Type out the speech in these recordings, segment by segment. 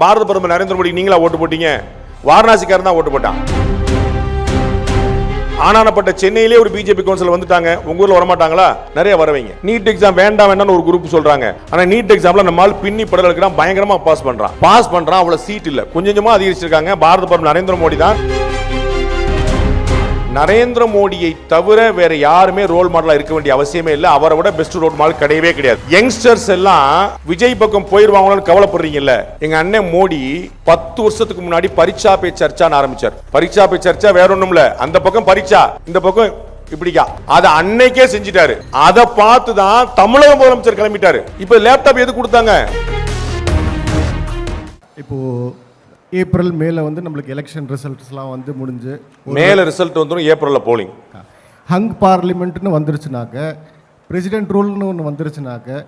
பாரத பிரதமர் நரேந்திர மோடி நீங்களா ஓட்டு போட்டீங்க? வாரணாசிக்காரன் தான் ஓட்டு போட்டான். ஆனானப்பட்ட சென்னையிலே ஒரு பிஜேபி கவுன்சிலர் வந்துட்டாங்க. உங்க ஊர்ல வரமாட்டாங்களா? நிறைய வரவங்க. நீட் எக்ஸாம் வேண்டாம் வேண்டாம்னு ஒரு குரூப் சொல்றாங்க. ஆனா நீட் எக்ஸாம்ல நம்மால் பின்னி படலுக்கு பயங்கரமா பாஸ் பண்றான். அவ்வளவு சீட் இல்ல, கொஞ்சமா அதிகரிச்சிருக்காங்க. பாரத பிரதமர் நரேந்திர மோடி தான். நரேந்திர மோடியை தவிர வேற யாருமே ரோல் மாடலா இருக்க வேண்டிய அவசியமே இல்ல. அவரை விட பெஸ்ட் ரோல் மாடல் கிடையவே கிடையாது. யங்ஸ்டர்ஸ் எல்லாம் விஜய் பக்கம் போயிருவாங்கன்னு கவலைப்படுறீங்கல்ல. எங்க அண்ணன் மோடி 10 வருஷத்துக்கு முன்னாடி பரீட்சா பே சர்ச்சான்னு ஆரம்பிச்சார். பரீட்சா பே சர்ச்சா வேற ஒண்ணும் இல்ல, அந்த பக்கம் பரீட்சா, இந்த பக்கம் இப்படிக்கா. அத அன்னைக்கே செஞ்சிட்டாரு. அத பார்த்து தான் தமிழக முதலமைச்சர் கிளம்பிட்டாரு. இப்ப லேப்டாப் எது கொடுத்தாங்க? இப்போ ஏப்ரல் மேல வந்து நம்மளுக்கு எலெக்ஷன் ரிசல்ட்ஸ்லாம் வந்து முடிஞ்சு மேல ரிசல்ட் வந்துடும். ஏப்ரல்ல போலிங். ஹங் பார்லிமெண்ட்னு வந்துருச்சுனாக்க, பிரசிடென்ட் ரூல்னு ஒன்று வந்துருச்சுனாக்க,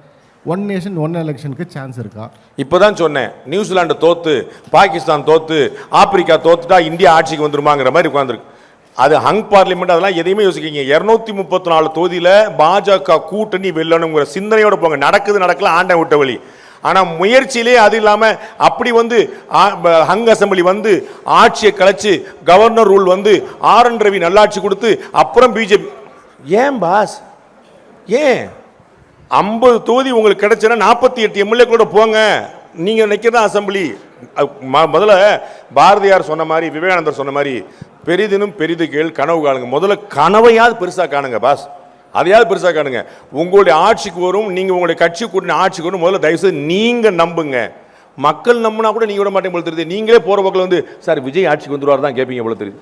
ஒன் நேஷன் ஒன் எலெக்ஷனுக்கு சான்ஸ் இருக்கா? இப்போதான் சொன்னேன், நியூசிலாந்து தோத்து, பாகிஸ்தான் தோத்து, ஆப்பிரிக்கா தோத்துட்டா இந்தியா ஆட்சிக்கு வந்துருமாங்கிற மாதிரி உட்காந்துருக்கு. அது ஹங் பார்லிமெண்ட், அதெல்லாம் எதையுமே யோசிக்கீங்க. 234 தொகுதியில் பாஜக கூட்டணி வெல்லணுங்கிற சிந்தனையோட போங்க. நடக்குது நடக்கல, ஆண்ட விட்ட வழி. ஆனா முயற்சியிலே அது இல்லாம அப்படி வந்து ஹங் அசம்பிளி வந்து ஆட்சியை கலைச்சு கவர்னர் ரூல் வந்து RN ரவி நல்லாட்சி கொடுத்து அப்புறம் பிஜேபி. ஏன் பாஸ், ஏன் 50 தொகுதி உங்களுக்கு கிடைச்சுன்னா 48 MLA கூட போங்க. நீங்க நினைக்கிறதா அசம்பிளி. முதல்ல பாரதியார் சொன்ன மாதிரி, விவேகானந்தர் சொன்ன மாதிரி, பெரிதினும் பெரிது கேள் கனவு காணுங்க. முதல்ல கனவையாவது பெருசா காணுங்க பாஸ், அதையாவது பெருசாக காணுங்க. உங்களுடைய ஆட்சிக்கு வரும், நீங்க உங்களுடைய கட்சி கூட்டின ஆட்சிக்கு வரும். முதல்ல தயவுசெய்து நீங்க நம்புங்க. மக்கள் நம்பினா கூட நீங்க விட மாட்டேங்க போல தெரியுது. நீங்களே போற பக்கம் வந்து சார் விஜய் ஆட்சிக்கு வந்துருவார் தான் கேட்பீங்க போல தெரியுது.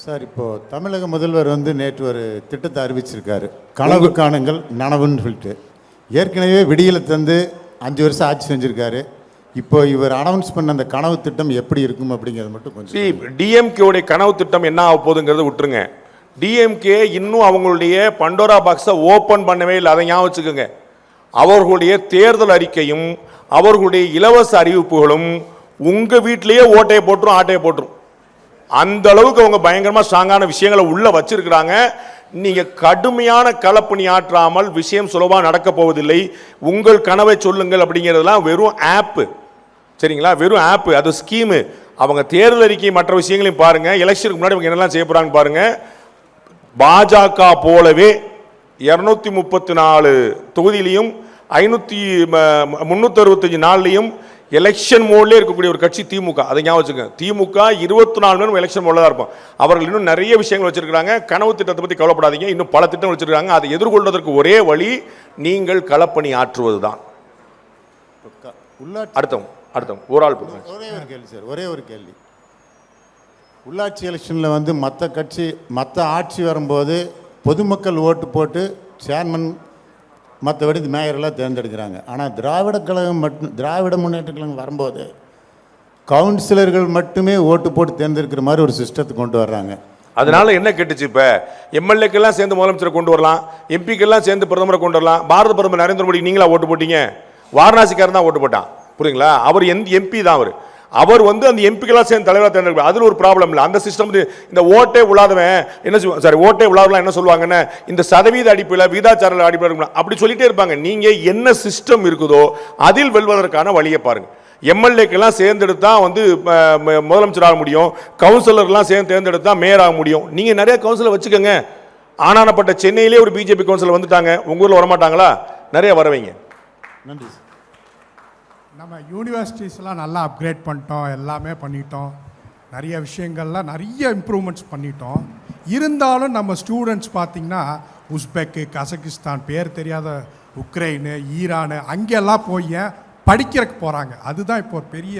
சார், இப்போ தமிழக முதல்வர் வந்து நேற்று ஒரு திட்டத்தை அறிவிச்சிருக்காரு, கனவு காணுங்கள் நனவுன்னு சொல்லிட்டு. ஏற்கனவே விடியலை தந்து 5 வருஷம் ஆட்சி செஞ்சிருக்காரு. இப்போ இவர் அனௌன்ஸ் பண்ண அந்த கனவு திட்டம் எப்படி இருக்கும் அப்படிங்கிறது மட்டும் கொஞ்சம். டிஎம்கேவுடைய கனவு திட்டம் என்ன ஆக போகுதுங்கிறத விட்டுருங்க. டிஎம்கே இன்னும் அவங்களுடைய பண்டோரா பாக்ஸை ஓப்பன் பண்ணவே இல்லை. அதை ஞாபகம் வச்சுக்கோங்க. அவர்களுடைய தேர்தல் அறிக்கையும் அவர்களுடைய இலவச அறிவிப்புகளும் உங்க வீட்டிலேயே ஓட்டையை போட்டுரும், ஆட்டையை போட்டுரும். அந்த அளவுக்கு அவங்க பயங்கரமா ஸ்ட்ராங்கான விஷயங்களை உள்ள வச்சிருக்கிறாங்க. நீங்க கடுமையான களப்பணி ஆற்றாமல் விஷயம் சுலபமாக நடக்க போவதில்லை. உங்கள் கனவை சொல்லுங்கள் அப்படிங்கிறதுலாம் வெறும் ஆப்பு, சரிங்களா? வெறும் ஆப்பு, அது ஸ்கீமு. அவங்க தேர்தல் அறிக்கை மற்ற விஷயங்களையும் பாருங்க. எலெக்ஷனுக்கு முன்னாடி அவங்க என்னெல்லாம் செய்ய போறாங்க பாருங்க. பாஜக போலவே 234 தொகுதியிலையும் 365 நாள்லையும் எலெக்ஷன் மோட்லேயே இருக்கக்கூடிய ஒரு கட்சி திமுக. அதை ஞாபகம் வச்சுக்கோங்க. திமுக 24 மணி நேரம் எலெக்ஷன் மோட்ல தான் இருப்போம். அவர்கள் இன்னும் நிறைய விஷயங்கள் வச்சிருக்காங்க. கனவு திட்டத்தை பற்றி கவலைப்படாதீங்க, இன்னும் பல திட்டம் வச்சிருக்காங்க. அதை எதிர்கொள்வதற்கு ஒரே வழி நீங்கள் களப்பணி ஆற்றுவதுதான். அடுத்தவங்க ஒரு ஆள் ஒரே ஒரு கேள்வி சார், ஒரே ஒரு கேள்வி. உள்ளாட்சி எலெக்ஷனில் வந்து மற்ற ஆட்சி வரும்போது பொதுமக்கள் ஓட்டு போட்டு சேர்மன் மற்றபடி மேயரெல்லாம் தேர்ந்தெடுக்கிறாங்க. ஆனால் திராவிட முன்னேற்ற கழகம் வரும்போது கவுன்சிலர்கள் மட்டுமே ஓட்டு போட்டு தேர்ந்தெடுக்கிற மாதிரி ஒரு சிஸ்டத்தை கொண்டு வர்றாங்க. அதனால என்ன கேட்டுச்சு? இப்ப எம்எல்ஏக்கெல்லாம் சேர்ந்து முதலமைச்சரை கொண்டு வரலாம், எம்பிக்கெல்லாம் சேர்ந்து பிரதமரை கொண்டு வரலாம். பாரத பிரதமர் நரேந்திர மோடி நீங்களா ஓட்டு போட்டீங்க? வாரணாசிக்காரன் தான் ஓட்டு போட்டான். புரியுங்களா? அவர் எம்பி தான். அவர் வந்து அந்த எம்பிக்கெல்லாம் சேர்ந்து தலைவராக தேர்ந்தெடுப்பார். அதில் ஒரு ப்ராப்ளம் இல்லை. அந்த சிஸ்டம் இந்த ஓட்டே உள்ளாதவன் என்ன ஓட்டே உள்ளாதவன் என்ன சொல்லுவாங்கன்னா, இந்த சதவீத அடிப்பில் விகிதாச்சார அடிப்படை அப்படி சொல்லிட்டே இருப்பாங்க. நீங்க என்ன சிஸ்டம் இருக்குதோ அதில் வெல்வதற்கான வழியை பாருங்க. எம்எல்ஏக்கெல்லாம் சேர்ந்தெடுத்தா வந்து முதலமைச்சர் ஆக முடியும், கவுன்சிலர்லாம் சேர்ந்து தேர்ந்தெடுத்தா மேயர் ஆக முடியும். நீங்க நிறைய கவுன்சிலர் வச்சுக்கோங்க. ஆனானப்பட்ட சென்னையிலே ஒரு பிஜேபி கவுன்சிலர் வந்துட்டாங்க. உங்க ஊர்ல வரமாட்டாங்களா? நிறைய வரவைங்க. நன்றி. நம்ம யூனிவர்சிட்டிஸ்லாம் நல்லா அப்கிரேட் பண்ணிட்டோம், எல்லாமே பண்ணிட்டோம், நிறைய விஷயங்கள்லாம் நிறைய இம்ப்ரூவ்மெண்ட்ஸ் பண்ணிட்டோம். இருந்தாலும் நம்ம ஸ்டூடெண்ட்ஸ் பார்த்திங்கன்னா உஸ்பெக்கு, கசகிஸ்தான், பேர் தெரியாத உக்ரைனு, ஈரானு அங்கெல்லாம் போய் படிக்கிறதுக்கு போகிறாங்க. அதுதான் இப்போ ஒரு பெரிய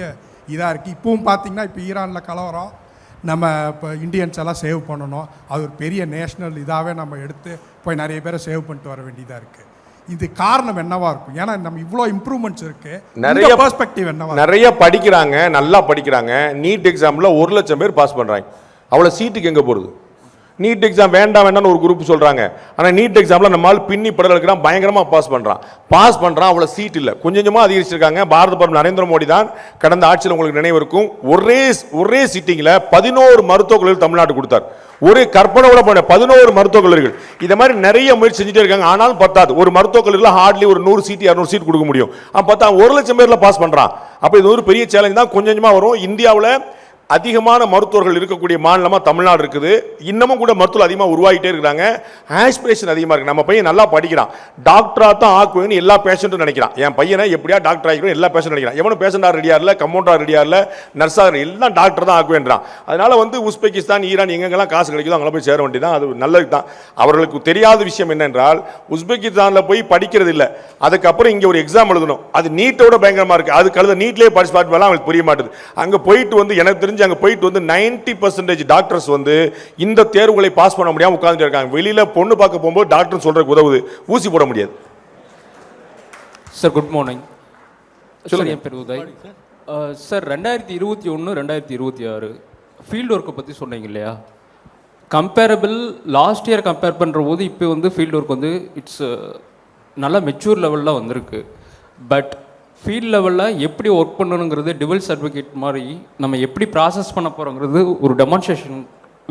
இதாக இருக்குது. இப்போவும் பார்த்திங்கன்னா இப்போ ஈரானில் கலவரம், நம்ம இப்போ இந்தியன்ஸ் எல்லாம் சேவ் பண்ணணும். அது ஒரு பெரிய நேஷ்னல் இதாகவே நம்ம எடுத்து போய் நிறைய பேரை சேவ் பண்ணிட்டு வர வேண்டியதாக இருக்குது. இது காரணம் என்னவா இருக்கும்? ஏன்னா நம்ம இவ்வளோ இம்ப்ரூவ்மெண்ட்ஸ் இருக்கு, நிறைய பெர்ஸ்பெக்டிவ் என்னவா? நிறைய படிக்கிறாங்க, நல்லா படிக்கிறாங்க. நீட் எக்ஸாம்ல 1 லட்சம் பேர் பாஸ் பண்றாங்க. அவ்வளோ சீட்டுக்கு எங்க போறது? நீட் எக்ஸாம் வேண்டாம் வேண்டாம்னு ஒரு குரூப் சொல்றாங்க. ஆனா நீட் எக்ஸாம்ல நம்மால் பின்னி படலுக்குறான், பயங்கரமா பாஸ் பண்றான். அவ்வளவு சீட் இல்ல, கொஞ்சம் கொஞ்சமா அதிகரிச்சிருக்காங்க. பாரத பிரதமர் நரேந்திர மோடி தான் கடந்த ஆட்சியில் உங்களுக்கு நினைவு இருக்கும், ஒரே சிட்டிங்ல 11 மருத்துவக் கல்லூரிகள் தமிழ்நாடு கொடுத்தார். ஒரு கற்பனை கூட பண்ண 11 மருத்துவக் கல்லூரிகள். இத மாதிரி நிறைய முயற்சி செஞ்சுட்டே இருக்காங்க. ஆனாலும் பத்தாது. ஒரு மருத்துவக் கல்லூரியில் ஹார்ட்லி ஒரு 100 சீட் 200 சீட் கொடுக்க முடியும். பார்த்தா 1 லட்சம் பேர்ல பாஸ் பண்றான். அப்ப இது ஒரு பெரிய சேலஞ்ச் தான். கொஞ்சம் கொஞ்சமா வரும். இந்தியாவில் அதிகமான மருத்துவர்கள் இருக்கக்கூடிய மாநிலமா தமிழ்நாடு இருக்குது. இன்னமும் கூட மருத்துவர்கள் அதிகமாக உருவாகிட்டே இருக்காங்க. ஆஸ்பிரேஷன் அதிகமாக இருக்கு. நம்ம பையன் நல்லா படிக்கிறான், டாக்டரா தான் ஆக்குவேன்னு எல்லா பேஷண்ட்டும் நினைக்கிறான். என் பையனை எப்படியா டாக்டர் ஆகிக்கணும் எல்லா பேஷண்ட் நினைக்கிறான். எவனும் பேஷண்டா ரெடியா இல்ல, கம்பவுண்டா ரெடியா இல்ல, நர்ஸா எல்லாம் டாக்டர் தான் ஆக்குவேன்றான். அதனால உஸ்பெகிஸ்தான், ஈரான் எங்கெல்லாம் காசு கிடைக்குதோ அங்கே போய் சேர வேண்டியதான். அது நல்லது தான். அவர்களுக்கு தெரியாத விஷயம் என்னென்றால் உஸ்பெகிஸ்தான்ல போய் படிக்கிறது இல்லை, அதுக்கப்புறம் இங்க ஒரு எக்ஸாம் எழுதணும். அது நீட்டோட பயங்கரமா இருக்கு. அது கழுத நீட்லேயே பார்ட்டிசிபேட் பண்ணலாம், அவங்களுக்கு புரிய மாட்டேது. அங்க போயிட்டு எனக்கு தெரிஞ்சு அங்க போயிட்டு 90% டாக்டர்ஸ் இந்த தேர்வுகளை பாஸ் பண்ண முடியாம உட்கார்ந்துட்டு இருக்காங்க. வெளியில பொண்ணு பார்க்க போகும்போது டாக்டர் சொல்றதுக்கு உதவுது, ஊசி போட முடியாது. Sir good morning. சொல்லுங்க. என் பேர் உதய் சார். 2021 2026 ஃபீல்டு ஒர்க்கை பற்றி சொன்னீங்க இல்லையா? கம்பேரபிள் லாஸ்ட் இயர் கம்பேர் பண்ணுற போது இப்போ ஃபீல்டு ஒர்க் இட்ஸ் நல்லா மெச்சூர் லெவலில் வந்திருக்கு. பட் ஃபீல்ட் லெவலில் எப்படி ஒர்க் பண்ணணுங்கிறது டிவல் சர்டிஃபிகேட் மாதிரி நம்ம எப்படி ப்ராசஸ் பண்ண போகிறோங்கிறது ஒரு டெமான்ஸ்ட்ரேஷன்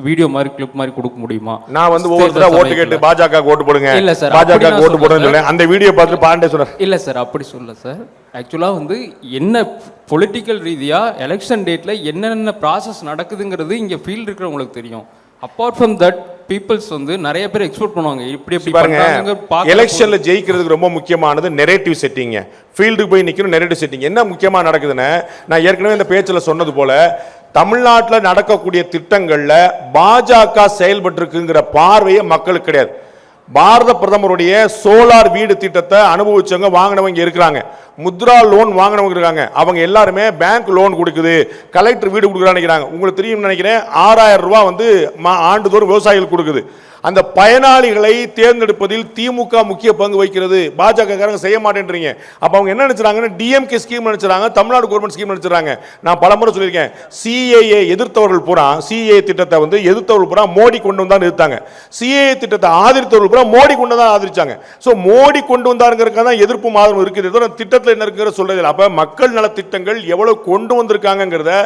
வீடியோ மாதிரி கிளிப் மாதிரி கொடுக்க முடியுமா? நான் ஒவ்வொருத்தரா ஓட்டு கேட்டு பாஜக ஓட்டு போடுங்க, இல்ல சார் பாஜக ஓட்டு போடுன்னு சொல்றேன். அந்த வீடியோ பார்த்துட்டு பாண்டே சொல்றேன். இல்ல சார் அப்படி சொல்ல சார். ஆக்சுவலாக என்ன பொலிட்டிக்கல் ரீதியாக எலெக்ஷன் டேட்டில் என்னென்ன ப்ராசஸ் நடக்குதுங்கிறது இங்கே ஃபீல்டு இருக்கிறவங்களுக்கு தெரியும். அப்பார்ட் ஃப்ரம் தட் பீப்புள்ஸ் நிறைய பேர் எக்ஸ்போர்ட் பண்ணுவாங்க. இப்படி பாருங்க, எலெக்ஷன்ல ஜெயிக்கிறதுக்கு ரொம்ப முக்கியமானது நெரேட்டிவ் செட்டிங். ஃபீல்டுக்கு போய் நிக்கணும், நெரேட்டிவ் செட்டிங். என்ன முக்கியமா நடக்குதுன்னு நான் ஏற்கனவே இந்த பேச்சில் சொன்னது போல, தமிழ்நாட்டில் நடக்கக்கூடிய திட்டங்கள்ல பாஜக செயல்பட்டு இருக்குங்கிற பார்வையே மக்களுக்கு கிடையாது. பாரத பிரதமருடைய சோலார் வீடு திட்டத்தை அனுபவிச்சவங்க வாங்கினவங்க இருக்கிறாங்க, முத்ரா லோன் வாங்கினவங்க இருக்காங்க. அவங்க எல்லாருமே பேங்க் லோன் கொடுக்குது, கலெக்டர் வீடு கொடுக்குறான்னு நினைக்கிறாங்க. உங்களுக்கு தெரியும் நினைக்கிறேன், 6000 ரூபாய் ஆண்டுதோறும் விவசாயிகள் கொடுக்குது. அந்த பயனாளிகளை தேர்ந்தெடுப்பதில் திமுக முக்கிய பங்கு வைக்கிறது. பாஜக காரங்க செய்ய மாட்டேன்றீங்க. அப்ப அவங்க என்ன நினைச்சாங்க? டிஎம்கே ஸ்கீம் நினைச்சாங்க, தமிழ்நாடு கவர்மெண்ட் ஸ்கீம் நினைச்சாங்க. நான் பலமுறை சொல்லியிருக்கேன், சிஏஏ எதிர்த்தவர்கள் பூரா, சிஏஏ திட்டத்தை எதிர்த்தவர்கள் பூரா மோடி கொண்டு வந்தா நிறுத்தாங்க, சிஏஏ திட்டத்தை ஆதரித்தவர்கள் பூரா மோடி கொண்டு தான் ஆதரிச்சாங்க. சோ மோடி கொண்டு வந்தாருங்கிறதுக்காக தான் எதிர்ப்பும் ஆதரவும் இருக்குது. திட்டத்தில் என்ன இருக்குங்கிற சொல்றது. அப்ப மக்கள் நல திட்டங்கள் எவ்வளவு கொண்டு வந்திருக்காங்கிறத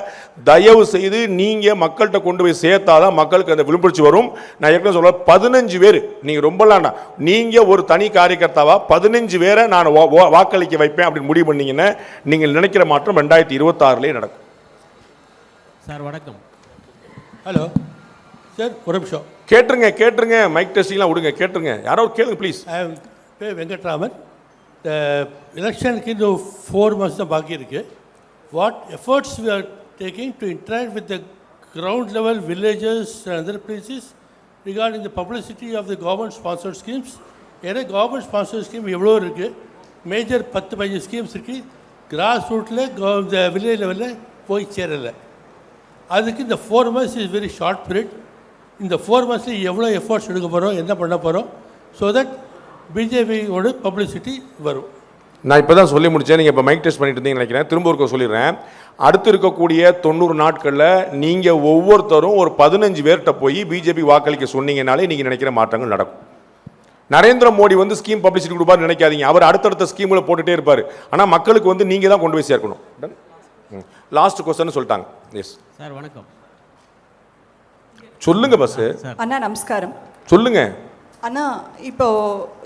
தயவு செய்து நீங்க மக்கள்கிட்ட கொண்டு போய் சேர்த்தாதான் மக்களுக்கு அந்த விழிப்புணர்ச்சி வரும். நான் ஏற்கனவே சொல்ல 15 பேர், நீங்க ரொம்பலாம் நீங்க ஒரு தனி காரியகர்த்தாவா 15 பேரை நான் வாக்களிக்க வைப்பேன் அப்படின்னு முடிவு பண்ணீங்கன்னா நீங்கள் நினைக்கிற மாற்றம் 2026 நடக்கும். சார் வணக்கம். ஹலோ சார், ஒரு நிமிஷம் கேட்டுருங்க. மைக் டெஸ்டிங்லாம் விடுங்க, கேட்டுருங்க. யாரோ கேளுங்க ப்ளீஸ். வெங்கட்ராமன். எலெக்ஷனுக்கு இன்னும் 4 months தான் பாக்கி இருக்கு. What efforts we are taking to interact with the ground level villages and other places regarding the publicity of the government sponsored schemes? ஏன்னா கவர்மெண்ட் ஸ்பான்சர்ட் ஸ்கீம் எவ்வளோ இருக்குது, மேஜர் 10-15 ஸ்கீம்ஸ் இருக்குது, கிராஸ் ரூட்டில் இந்த வில்லேஜ் லெவலில் போய் சேரலை. அதுக்கு இந்த 4 months is very short period. இந்த 4 months எவ்வளோ எஃபர்ட்ஸ் எடுக்க போகிறோம், என்ன பண்ண போகிறோம், ஸோ தட் பிஜேபியோட பப்ளிசிட்டி வரும். நான் இப்போ தான் சொல்லி முடித்தேன். நீங்கள் இப்போ மைக் டெஸ்ட் பண்ணிட்டு இருந்தீங்கன்னு நினைக்கிறேன். திரும்ப ஒருக்க சொல்லிடுறேன். அடுத்து இருக்கக்கூடிய 90 நாட்களில் நீங்கள் ஒவ்வொருத்தரும் ஒரு 15 பேர்கிட்ட போய் பிஜேபி வாக்களிக்க சொன்னீங்கனாலே நீங்கள் நினைக்கிற மாற்றங்கள் நடக்கும். நரேந்திர மோடி ஸ்கீம் பப்ளிசிட்டி கொடுப்பாரு நினைக்காதீங்க. அவர் அடுத்தடுத்த ஸ்கீம்களை போட்டுகிட்டே இருப்பார். ஆனால் மக்களுக்கு நீங்கள் தான் கொண்டு போய் சேர்க்கணும். லாஸ்ட் கொஸ்டின் சொல்லிட்டாங்க. எஸ் சார் வணக்கம். சொல்லுங்க பஸ். அண்ணா நமஸ்காரம். சொல்லுங்க அண்ணா. இப்போ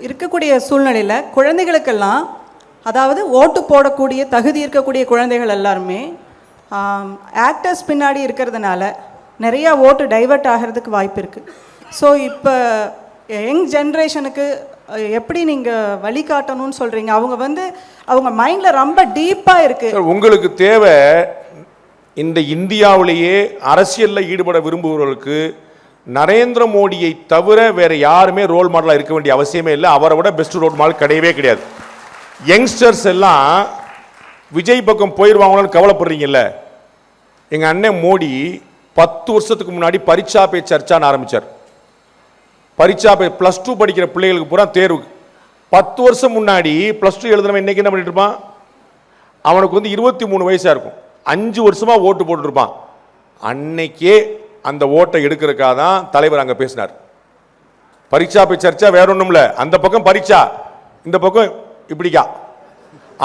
இருக்கக்கூடிய சூழ்நிலையில் குழந்தைகளுக்கெல்லாம், அதாவது ஓட்டு போடக்கூடிய தகுதி இருக்கக்கூடிய குழந்தைகள் எல்லாருமே ஆக்டர்ஸ் பின்னாடி இருக்கிறதுனால நிறைய ஓட்டு டைவர்ட் ஆகிறதுக்கு வாய்ப்பு இருக்குது. ஸோ இப்போ யங் ஜென்ரேஷனுக்கு எப்படி நீங்கள் வழிகாட்டணும்னு சொல்கிறீங்க? அவங்க மைண்டில் ரொம்ப டீப்பாக இருக்குது. உங்களுக்கு தேவை, இந்த இந்தியாவிலேயே அரசியலில் ஈடுபட விரும்புபவர்களுக்கு நரேந்திர மோடியை தவிர வேற யாருமே ரோல் மாடலாக இருக்க வேண்டிய அவசியமே இல்லை. அவரை விட பெஸ்ட் ரோல் மாடல் கிடையவே கிடையாது. யங்ஸ்டர்ஸ் எல்லாம் விஜய் பக்கம் போயிடுவாங்கன்னு கவலைப்படுறீங்கல்ல. எங்கள் அண்ணன் மோடி 10 வருஷத்துக்கு முன்னாடி பரீட்சா பே சர்ச்சான்னு ஆரம்பித்தார். பரீட்சா பே +2 படிக்கிற பிள்ளைகளுக்கு பூரா தேர்வு. 10 வருஷம் முன்னாடி +2 எழுதுனவன் இன்னைக்கு என்ன பண்ணிட்டு இருப்பான்? அவனுக்கு 23 வயசாக இருக்கும். 5 வருஷமா ஓட்டு போட்டுருப்பான். அன்னைக்கே அந்த ஓட்டை எடுக்கிறதுக்காக தான் தலைவர் அங்கே பேசினார். பரீட்சா பே சர்ச்சா வேற ஒன்றும் இல்லை, அந்த பக்கம் பரீட்சா, இந்த பக்கம் இப்படிக்கா,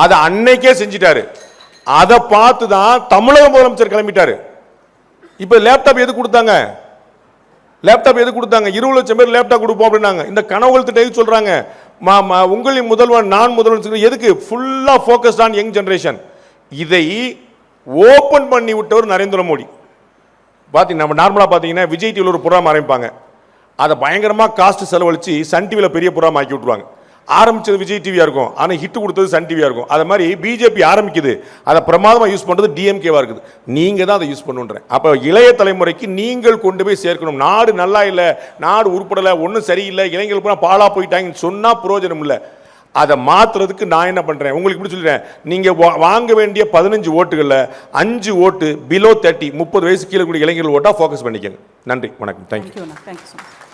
அதை அன்னைக்கே செஞ்சிட்டாரு. அதை பார்த்து தான் தமிழக முதலமைச்சர் கிளம்பிட்டாரு. இப்போ லேப்டாப் எது கொடுத்தாங்க? லேப்டாப் எது கொடுத்தாங்க? 20 லட்சம் பேர் லேப்டாப் கொடுப்போம் அப்படின்னாங்க. இந்த கனவுகள் திட்டம் சொல்றாங்க, உங்களின் முதல்வன் நான் முதல்வன், எதுக்கு? ஃபுல்லா ஃபோக்கஸ்ட் ஆன் யங் ஜெனரேஷன். இதை ஓபன் பண்ணி விட்டவர் நரேந்திர மோடி. பார்த்தீங்கன்னா நம்ம நார்மலாக பார்த்தீங்கன்னா விஜய் டிவியில் ஒரு புறாம ஆரம்பிப்பாங்க, அதை பயங்கரமாக காஸ்ட் செலவழித்து சன் டிவியில் பெரிய புறாம ஆக்கி விட்டுருவாங்க. ஆரம்பிச்சது விஜய் டிவியாக இருக்கும், ஆனால் ஹிட் கொடுத்தது சன் டிவியாக இருக்கும். அது மாதிரி பிஜேபி ஆரம்பிக்குது, அதை பிரமாதமாக யூஸ் பண்ணுறது டிஎம்கேவாக இருக்குது. நீங்கள் தான் அதை யூஸ் பண்ணுன்றேன். அப்போ இளைய தலைமுறைக்கு நீங்கள் கொண்டு போய் சேர்க்கணும். நாடு நல்லா இல்லை, நாடு உருப்படலை, ஒன்றும் சரியில்லை, இளைஞர்கள் பூரா பாலா போயிட்டாங்கன்னு சொன்னால் பிரயோஜனம் இல்லை. அதை மாற்றுறதுக்கு நான் என்ன பண்ணுறேன் உங்களுக்கு இப்படி சொல்லிடுறேன். நீங்கள் வாங்க வேண்டிய 15 ஓட்டுகளில் 5 ஓட்டு பிலோ 30, 30 வயசு கீழே கூடிய இளைஞர்கள் ஓட்டாக ஃபோக்கஸ் பண்ணிக்கங்க. நன்றி, வணக்கம், தேங்க்யூ. Thank you so much.